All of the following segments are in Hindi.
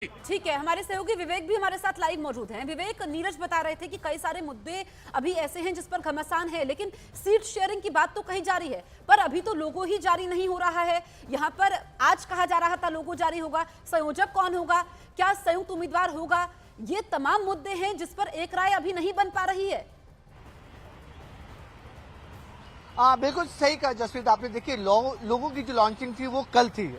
ठीक है, हमारे सहयोगी विवेक भी हमारे साथ लाइव मौजूद हैं। विवेक, नीरज बता रहे थे कि कई सारे मुद्दे अभी ऐसे हैं जिस पर घमासान है, लेकिन सीट शेयरिंग की बात तो कहीं जारी है, पर अभी तो लोगो ही जारी नहीं हो रहा है। यहाँ पर आज कहा जा रहा था लोगो जारी होगा, संयोजक कौन होगा, क्या संयुक्त उम्मीदवार होगा, ये तमाम मुद्दे हैं जिस पर एक राय अभी नहीं बन पा रही है। बिल्कुल सही कहा जसप्रीत आपने। देखिए लोगों की जो लॉन्चिंग थी वो कल थी,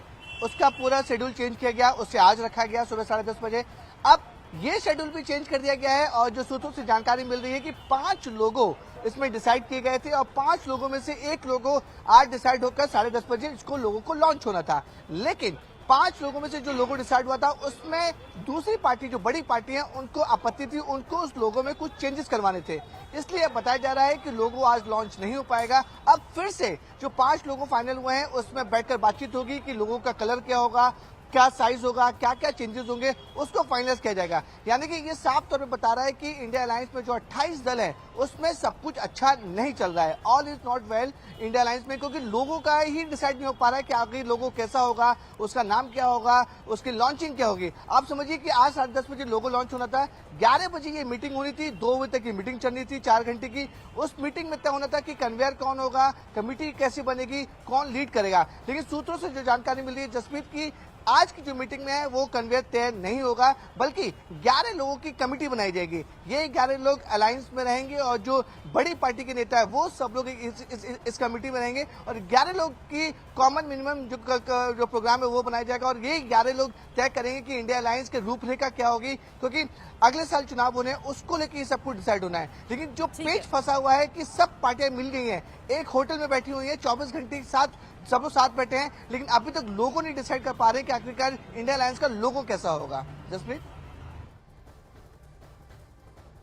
उसका पूरा शेड्यूल चेंज किया गया, उसे आज रखा गया सुबह 10:30 बजे। अब ये शेड्यूल भी चेंज कर दिया गया है और जो सूत्रों से जानकारी मिल रही है कि 5 लोगों इसमें डिसाइड किए गए थे और 5 लोगों में से एक लोगों आज डिसाइड होकर 10:30 बजे इसको लोगों को लॉन्च होना था। लेकिन 5 लोगों में से जो लोगो डिसाइड हुआ था उसमें दूसरी पार्टी जो बड़ी पार्टी है उनको आपत्ति थी, उनको उस लोगो में कुछ चेंजेस करवाने थे, इसलिए बताया जा रहा है कि लोगो आज लॉन्च नहीं हो पाएगा। अब फिर से जो 5 लोगो फाइनल हुए हैं उसमें बैठकर बातचीत होगी कि लोगों का कलर क्या होगा, क्या साइज होगा, क्या क्या चेंजेस होंगे, उसको फाइनलाइज किया जाएगा। यानी कि ये साफ तौर पे बता रहा है कि इंडिया अलायंस में जो 28 दल है उसमें सब कुछ अच्छा नहीं चल रहा है। All is not well India alliance में, क्योंकि लोगों का ही डिसाइड नहीं हो पा रहा है कि आखिर लोगो कैसा होगा, उसका नाम क्या होगा, उसकी लॉन्चिंग क्या होगी। आप समझिए कि आज 10:30 बजे लोगो लॉन्च होना था, 11 बजे ये मीटिंग होनी थी, 2 बजे तक की मीटिंग चलनी थी 4 घंटे की। उस मीटिंग में तय होना था कि कन्वेयर कौन होगा, कमेटी कैसी बनेगी, कौन लीड करेगा। लेकिन सूत्रों से जो जानकारी मिल रही है जसप्रीत की, आज की जो मीटिंग में है वो कन्वेयर तय नहीं होगा, बल्कि 11 लोगों की कमेटी बनाई जाएगी। ये 11 लोग अलायंस में रहेंगे और जो बड़ी पार्टी के नेता है वो सब लोग इस कमेटी में रहेंगे और 11 लोग की कॉमन मिनिमम जो प्रोग्राम है वो बनाया जाएगा और ये 11 लोग तय करेंगे कि इंडिया अलायंस की रूपरेखा क्या होगी, क्योंकि अगले साल चुनाव होने हैं, उसको लेकर ये सब कुछ डिसाइड होना है। लेकिन जो पेच फंसा हुआ है कि सब पार्टियां मिल गई हैं, एक होटल में बैठी हुई है, 24 घंटे के साथ सब लोग साथ बैठे हैं, लेकिन अभी तक लोगों नहीं डिसाइड कर पा रहे कि आखिरकार इंडिया अलायंस का लोगो कैसा होगा। जसप्रीत,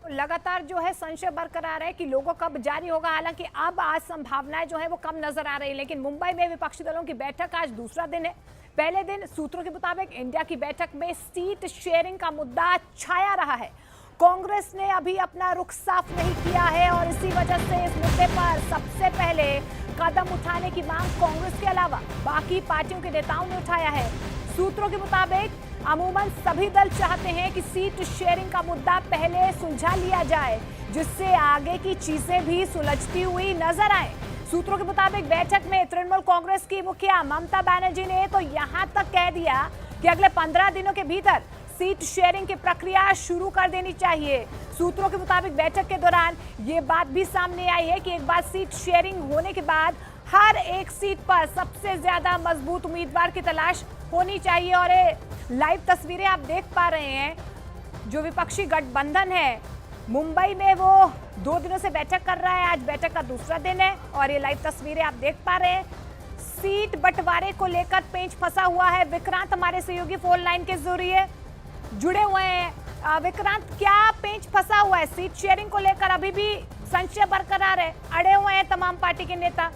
लगातार जो है संशय बरकरार है कि लोगों कब जारी होगा। हालांकि अब आज संभावनाएं जो है वो कम नजर आ रही है, लेकिन मुंबई में विपक्षी दलों की बैठक आज दूसरा दिन है। पहले दिन सूत्रों के मुताबिक इंडिया की बैठक में सीट शेयरिंग का मुद्दा छाया रहा है। कांग्रेस ने अभी अपना रुख साफ नहीं किया है और इसी वजह से इस मुद्दे पर सबसे पहले कदम उठाने की मांग कांग्रेस के अलावा बाकी पार्टियों के नेताओं ने उठाया है। सूत्रों के मुताबिक अमूमन सभी दल चाहते हैं कि सीट शेयरिंग का मुद्दा पहले सुलझा लिया जाए, जिससे आगे की चीजें भी सुलझती हुई नजर आए। सूत्रों के मुताबिक बैठक में तृणमूल कांग्रेस की मुखिया ममता बनर्जी ने तो यहां तक कह दिया कि अगले 15 दिनों के भीतर सीट शेयरिंग की प्रक्रिया शुरू कर देनी चाहिए। सूत्रों के मुताबिक बैठक के दौरान ये बात भी सामने आई है कि एक बार सीट शेयरिंग होने के बाद हर एक सीट पर सबसे ज्यादा मजबूत उम्मीदवार की तलाश होनी चाहिए। और लाइव तस्वीरें आप देख पा रहे हैं, जो विपक्षी गठबंधन है मुंबई में वो 2 दिनों से बैठक कर रहा है, आज बैठक का दूसरा दिन है और ये लाइव तस्वीरें आप देख पा रहे हैं। सीट बंटवारे को लेकर पेंच फंसा हुआ है। विक्रांत हमारे सहयोगी फोन लाइन के जरिए जुड़े हुए हैं। विक्रांत, क्या पेंच फंसा हुआ है? सीट शेयरिंग को लेकर अभी भी संशय बरकरार है, अड़े हुए हैं तमाम पार्टी के नेता।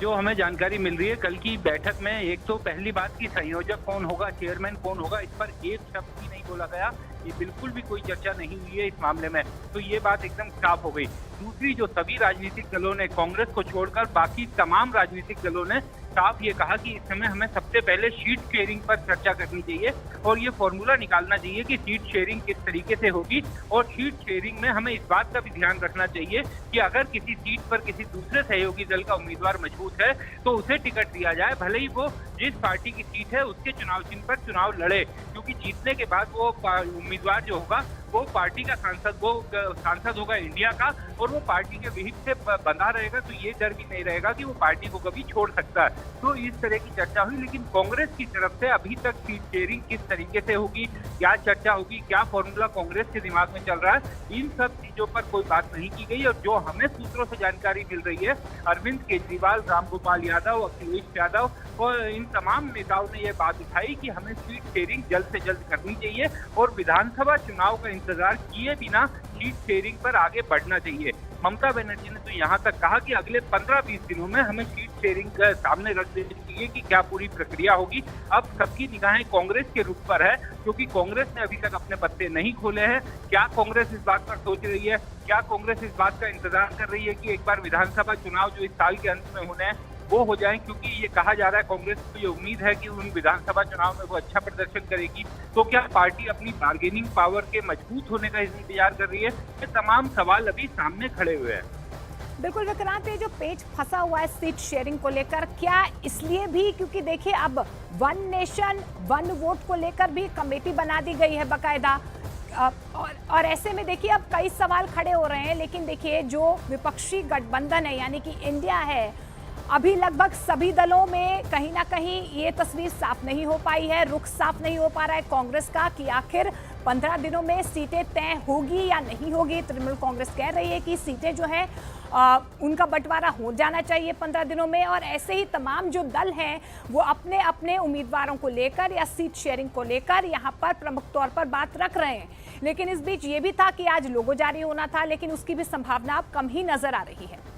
जो हमें जानकारी मिल रही है कल की बैठक में, एक तो पहली बात कि संयोजक कौन होगा, चेयरमैन कौन होगा, इस पर एक शब्द भी नहीं बोला गया। ये बिल्कुल भी कोई चर्चा नहीं हुई है इस मामले में, तो ये बात एकदम साफ हो गई। दूसरी, जो सभी राजनीतिक दलों ने, कांग्रेस को छोड़कर बाकी तमाम राजनीतिक दलों ने साफ ये कहा कि इस समय हमें सबसे पहले सीट शेयरिंग पर चर्चा करनी चाहिए और ये फॉर्मूला निकालना चाहिए कि सीट शेयरिंग किस तरीके से होगी। और सीट शेयरिंग में हमें इस बात का भी ध्यान रखना चाहिए कि अगर किसी सीट पर किसी दूसरे सहयोगी दल का उम्मीदवार मजबूत है तो उसे टिकट दिया जाए, भले ही वो जिस पार्टी की सीट है उसके चुनाव चिन्ह पर चुनाव लड़े, क्योंकि जीतने के बाद वो उम्मीदवार जो होगा वो पार्टी का सांसद होगा इंडिया का और वो पार्टी के विहित से बंधा रहेगा, तो ये डर भी नहीं रहेगा कि वो पार्टी को कभी छोड़ सकता है। तो इस तरह की चर्चा हुई, लेकिन कांग्रेस की तरफ से अभी तक सीट शेयरिंग किस तरीके से होगी, क्या चर्चा होगी, क्या फॉर्मूला कांग्रेस के दिमाग में चल रहा है, इन सब चीजों पर कोई बात नहीं की गई। और जो हमें सूत्रों से जानकारी मिल रही है, अरविंद केजरीवाल, रामगोपाल यादव, अखिलेश यादव और इन तमाम नेताओं ने यह बात उठाई कि हमें सीट शेयरिंग जल्द से जल्द करनी चाहिए और विधानसभा चुनाव का इंतजार किए बिना सीट शेयरिंग पर आगे बढ़ना चाहिए। ममता बनर्जी ने तो यहाँ तक कहा कि अगले 15-20 दिनों में हमें सीट शेयरिंग का सामने रख देनी चाहिए कि क्या पूरी प्रक्रिया होगी। अब सबकी निगाहें कांग्रेस के रुख पर है, क्योंकि कांग्रेस ने अभी तक अपने पत्ते नहीं खोले हैं। क्या कांग्रेस इस बात पर सोच रही है, क्या कांग्रेस इस बात का इंतजार कर रही है कि एक बार विधानसभा चुनाव जो इस साल के अंत में होने हैं वो हो जाएं, क्योंकि ये कहा जा रहा है कांग्रेस को ये उम्मीद है कि उन विधानसभा चुनाव में वो अच्छा प्रदर्शन करेगी। तो क्या पार्टी अपनी बार्गेनिंग पावर के मजबूत होने का इंतजार कर रही है? ये तमाम सवाल अभी सामने खड़े हुए हैं। बिल्कुल विक्रांत, ये जो पेच फंसा हुआ है सीट शेयरिंग को लेकर, क्या इसलिए भी क्योंकि देखिए अब वन नेशन वन वोट को लेकर भी कमेटी बना दी गई है बाकायदा, और ऐसे में देखिए अब कई सवाल खड़े हो रहे हैं। लेकिन देखिए जो विपक्षी गठबंधन है यानी कि इंडिया है, अभी लगभग सभी दलों में कहीं ना कहीं ये तस्वीर साफ नहीं हो पाई है, रुख साफ नहीं हो पा रहा है कांग्रेस का कि आखिर 15 दिनों में सीटें तय होगी या नहीं होगी। तृणमूल कांग्रेस कह रही है कि सीटें जो है उनका बंटवारा हो जाना चाहिए 15 दिनों में, और ऐसे ही तमाम जो दल हैं वो अपने अपने उम्मीदवारों को लेकर या सीट शेयरिंग को लेकर यहाँ पर प्रमुख तौर पर बात रख रहे हैं। लेकिन इस बीच ये भी था कि आज लोगो जारी होना था, लेकिन उसकी भी संभावना अब कम ही नजर आ रही है।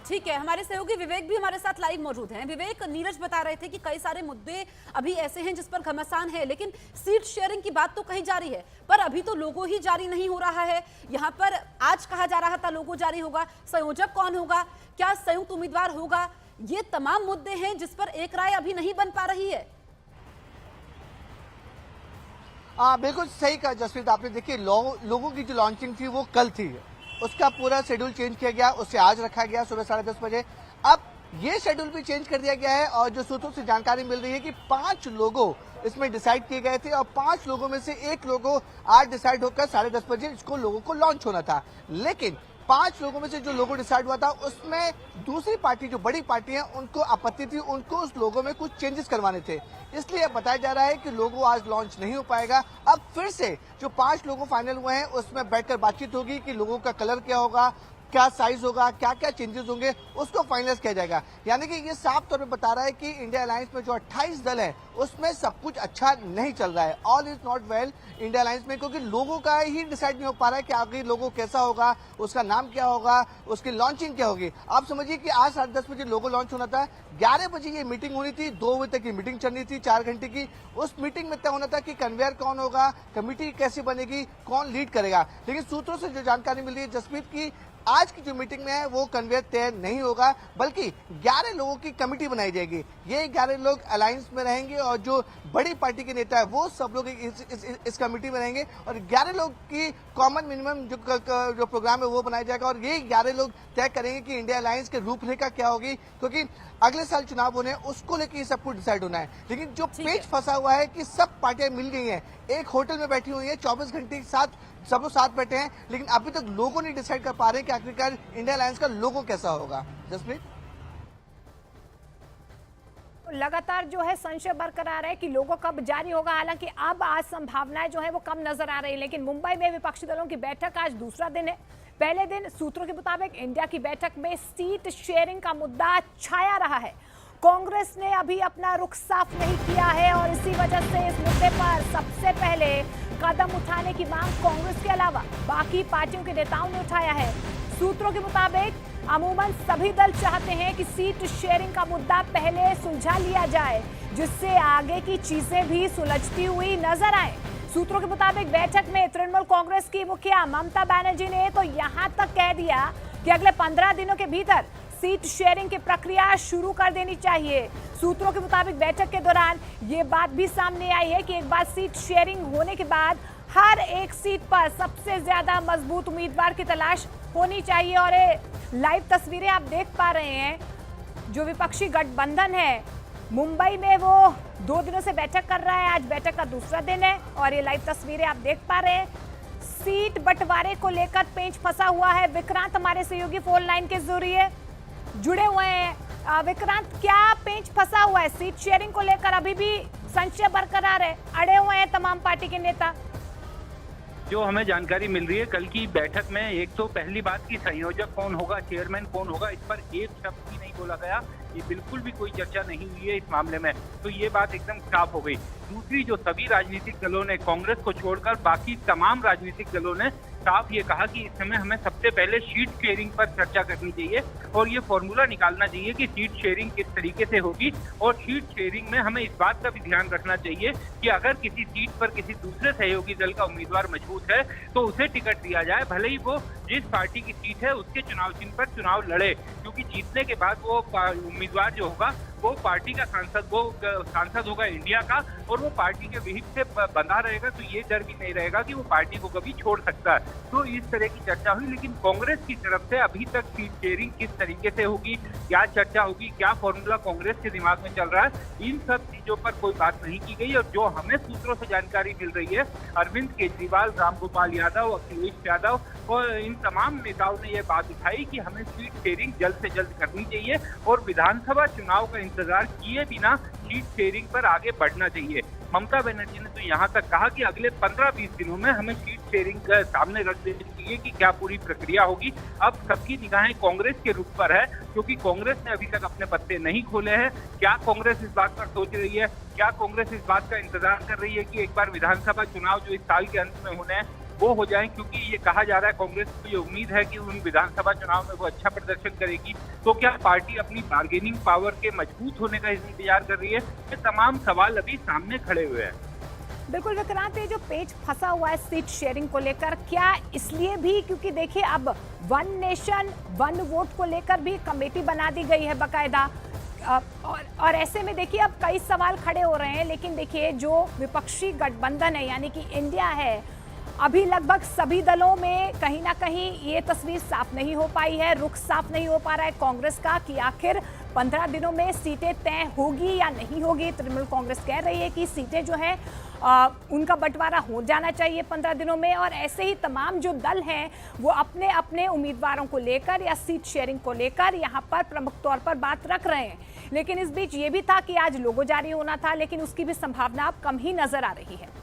ठीक है, हमारे सहयोगी विवेक भी हमारे साथ लाइव मौजूद हैं। विवेक, नीरज बता रहे थे कि कई सारे मुद्दे अभी ऐसे हैं जिस पर घमासान है, लेकिन सीट शेयरिंग की बात तो कही जा रही है, पर अभी तो लोगो ही जारी नहीं हो रहा है। यहाँ पर आज कहा जा रहा था लोगो जारी होगा, संयोजक कौन होगा, क्या संयुक्त उम्मीदवार होगा, ये तमाम मुद्दे हैं जिस पर एक राय अभी नहीं बन पा रही है। बिल्कुल सही कहा जसप्रीत आपने। देखिए लोगों की जो लॉन्चिंग थी वो कल थी, उसका पूरा शेड्यूल चेंज किया गया, उसे आज रखा गया सुबह 10:30 बजे। अब ये शेड्यूल भी चेंज कर दिया गया है और जो सूत्रों से जानकारी मिल रही है कि 5 लोगों इसमें डिसाइड किए गए थे और 5 लोगों में से 1 लोगों आज डिसाइड होकर 10:30 बजे इसको लोगों को लॉन्च होना था। लेकिन 5 लोगों में से जो लोगो डिसाइड हुआ था उसमें दूसरी पार्टी जो बड़ी पार्टी है उनको आपत्ति थी, उनको उस लोगो में कुछ चेंजेस करवाने थे, इसलिए बताया जा रहा है कि लोगो आज लॉन्च नहीं हो पाएगा। अब फिर से जो 5 लोगो फाइनल हुए हैं उसमें बैठकर बातचीत होगी कि लोगों का कलर क्या होगा, क्या साइज होगा, क्या क्या चेंजेस होंगे, उसको फाइनलाइज किया जाएगा। यानी कि ये साफ तौर पे बता रहा है कि इंडिया अलायंस में जो 28 दल है उसमें सब कुछ अच्छा नहीं चल रहा है, all is not well India alliance में, क्योंकि लोगों का ही डिसाइड नहीं हो पा रहा है कि आखिर लोगो कैसा होगा, उसका नाम क्या होगा, उसकी लॉन्चिंग क्या होगी। आप समझिए कि आज 10:30 बजे लोगो लॉन्च होना था, 11 बजे ये मीटिंग होनी थी, 2 बजे तक की मीटिंग चलनी थी 4 घंटे की। उस मीटिंग में तय होना था कि कन्वेयर कौन होगा, कमेटी कैसी बनेगी, कौन लीड करेगा। लेकिन सूत्रों से जो जानकारी मिल रही है जसप्रीत की, आज की जो मीटिंग में है वो कन्वेयर तय नहीं होगा, बल्कि 11 लोगों की कमेटी बनाई जाएगी। ये 11 लोग अलायंस में रहेंगे और जो बड़ी पार्टी के नेता है वो सब लोग इस कमेटी में रहेंगे और 11 लोग की कॉमन मिनिमम जो प्रोग्राम है वो बनाया जाएगा और ये 11 लोग तय करेंगे कि इंडिया अलायंस की रूपरेखा क्या होगी, क्योंकि अगले साल चुनाव होने हैं, उसको लेकर सब कुछ डिसाइड होना है। लेकिन जो पेच फंसा हुआ है कि सब पार्टियां मिल गई हैं, एक होटल में बैठी हुई है, 24 घंटे के साथ सब लोग साथ बैठे हैं, लेकिन अभी तक लोगों नहीं डिसाइड कर पा रहे कि आखिरकार इंडिया अलायंस का लोगो कैसा होगा। जसप्रीत, लगातार जो है संशय बरकरार है कि लोगो कब जारी होगा। हालांकि अब आज संभावनाएं जो है वो कम नजर आ रही है, लेकिन मुंबई में विपक्षी दलों की बैठक आज दूसरा दिन है। पहले दिन सूत्रों के मुताबिक इंडिया की बैठक में सीट शेयरिंग का मुद्दा छाया रहा है। कांग्रेस ने अभी अपना रुख साफ नहीं किया है और इसी वजह से इस मुद्दे पर सबसे पहले कदम उठाने की मांग कांग्रेस के अलावा बाकी पार्टियों के नेताओं ने उठाया है। सूत्रों के मुताबिक अमूमन सभी दल चाहते हैं कि सीट शेयरिंग का मुद्दा पहले सुलझा लिया जाए, जिससे आगे की चीजें भी सुलझती हुई नजर आए। सूत्रों के मुताबिक बैठक में तृणमूल कांग्रेस की मुखिया ममता बनर्जी ने तो यहां तक कह दिया कि अगले 15 दिनों के भीतर सीट शेयरिंग की प्रक्रिया शुरू कर देनी चाहिए। सूत्रों के मुताबिक बैठक के दौरान ये बात भी सामने आई है कि एक बार सीट शेयरिंग होने के बाद हर एक सीट पर सबसे ज्यादा मजबूत उम्मीदवार की तलाश होनी चाहिए। और ये लाइव तस्वीरें आप देख पा रहे हैं, जो विपक्षी गठबंधन है मुंबई में वो 2 दिनों से बैठक कर रहा है, आज बैठक का दूसरा दिन है और ये लाइव तस्वीरें आप देख पा रहे हैं। सीट बंटवारे को लेकर पेंच फंसा हुआ है। विक्रांत हमारे सहयोगी फोन लाइन के जरिए जुड़े हुए हैं। विक्रांत, क्या पेंच फंसा हुआ है? सीट शेयरिंग को लेकर अभी भी संशय बरकरार है, अड़े हुए हैं तमाम पार्टी के नेता। जो हमें जानकारी मिल रही है कल की बैठक में, एक तो पहली बात की संयोजक कौन होगा, चेयरमैन कौन होगा, इस पर एक शब्द भी नहीं बोला गया। ये बिल्कुल भी कोई चर्चा नहीं हुई है इस मामले में, तो ये बात एकदम साफ हो गई। दूसरी, जो सभी राजनीतिक दलों ने, कांग्रेस को छोड़कर बाकी तमाम राजनीतिक दलों ने साफ ये कहा कि इस समय हमें सबसे पहले सीट शेयरिंग पर चर्चा करनी चाहिए और ये फॉर्मूला निकालना चाहिए कि सीट शेयरिंग किस तरीके से होगी। और सीट शेयरिंग में हमें इस बात का भी ध्यान रखना चाहिए कि अगर किसी सीट पर किसी दूसरे सहयोगी दल का उम्मीदवार मजबूत है तो उसे टिकट दिया जाए, भले ही वो जिस पार्टी की सीट है उसके चुनाव चिन्ह पर चुनाव लड़े, क्योंकि जीतने के बाद वो उम्मीदवार जो होगा वो पार्टी का सांसद होगा इंडिया का, और वो पार्टी के विहित से बंधा रहेगा, तो ये डर भी नहीं रहेगा कि वो पार्टी को कभी छोड़ सकता है। तो इस तरह की चर्चा हुई, लेकिन कांग्रेस की तरफ से अभी तक सीट शेयरिंग किस तरीके से होगी, क्या चर्चा होगी, क्या फॉर्मूला कांग्रेस के दिमाग में चल रहा है, इन सब चीजों पर कोई बात नहीं की गई। और जो हमें सूत्रों से जानकारी मिल रही है, अरविंद केजरीवाल, रामगोपाल यादव, अखिलेश यादव और इन तमाम नेताओं ने यह बात उठाई कि हमें सीट शेयरिंग जल्द से जल्द करनी चाहिए और विधानसभा चुनाव का इंतजार किए बिना सीट शेयरिंग पर आगे बढ़ना चाहिए। ममता बनर्जी ने तो यहाँ तक कहा कि अगले 15-20 दिनों में हमें सीट शेयरिंग का सामने रख देनी चाहिए कि क्या पूरी प्रक्रिया होगी। अब सबकी निगाहें कांग्रेस के रुख पर है, क्योंकि कांग्रेस ने अभी तक अपने पत्ते नहीं खोले हैं। क्या कांग्रेस इस बात पर सोच रही है, क्या कांग्रेस इस बात का इंतजार कर रही है कि एक बार विधानसभा चुनाव जो इस साल के अंत में होने हैं वो हो जाए, क्योंकि ये कहा जा रहा है कांग्रेस को ये उम्मीद है कि उन विधानसभा चुनाव में वो अच्छा प्रदर्शन करेगी। तो क्या पार्टी अपनी बार्गेनिंग पावर के मजबूत होने का इंतजार कर रही है? ये तमाम सवाल अभी सामने खड़े हुए हैं। बिल्कुल विक्रांत, ये जो पेच फंसा हुआ है सीट शेयरिंग को लेकर, क्या इसलिए भी क्योंकि देखिए अब वन नेशन वन वोट को लेकर भी कमेटी बना दी गई है बाकायदा, और ऐसे में देखिए अब कई सवाल खड़े हो रहे हैं। लेकिन देखिए जो विपक्षी गठबंधन है यानी कि इंडिया है, अभी लगभग सभी दलों में कहीं ना कहीं ये तस्वीर साफ नहीं हो पाई है, रुख साफ नहीं हो पा रहा है कांग्रेस का कि आखिर 15 दिनों में सीटें तय होगी या नहीं होगी। तृणमूल कांग्रेस कह रही है कि सीटें जो है उनका बंटवारा हो जाना चाहिए 15 दिनों में, और ऐसे ही तमाम जो दल हैं वो अपने अपने उम्मीदवारों को लेकर या सीट शेयरिंग को लेकर यहाँ पर प्रमुख तौर पर बात रख रहे हैं। लेकिन इस बीच ये भी था कि आज लोगो जारी होना था, लेकिन उसकी भी संभावना अब कम ही नजर आ रही है।